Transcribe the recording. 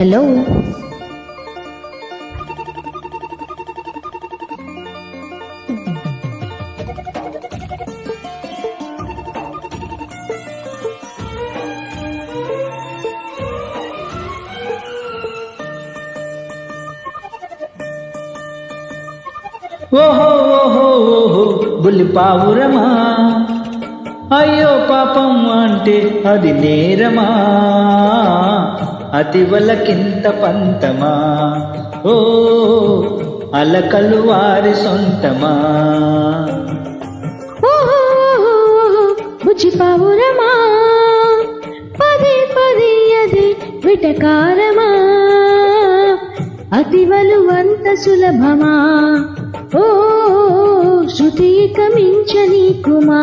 Hello ఓహో ఓహో ఓహో బుల్లి పావురమా, అయ్యో పాపం అంటే అది నేరమా, అతివలకింత పంతమా, ఓ అలకలు వారి సొంతమా. బుజ్జి పావురమా, పదే పదే అది విటకారమా, అతివలు అంత సులభమా, ఓ శృతి కమించని కుమా.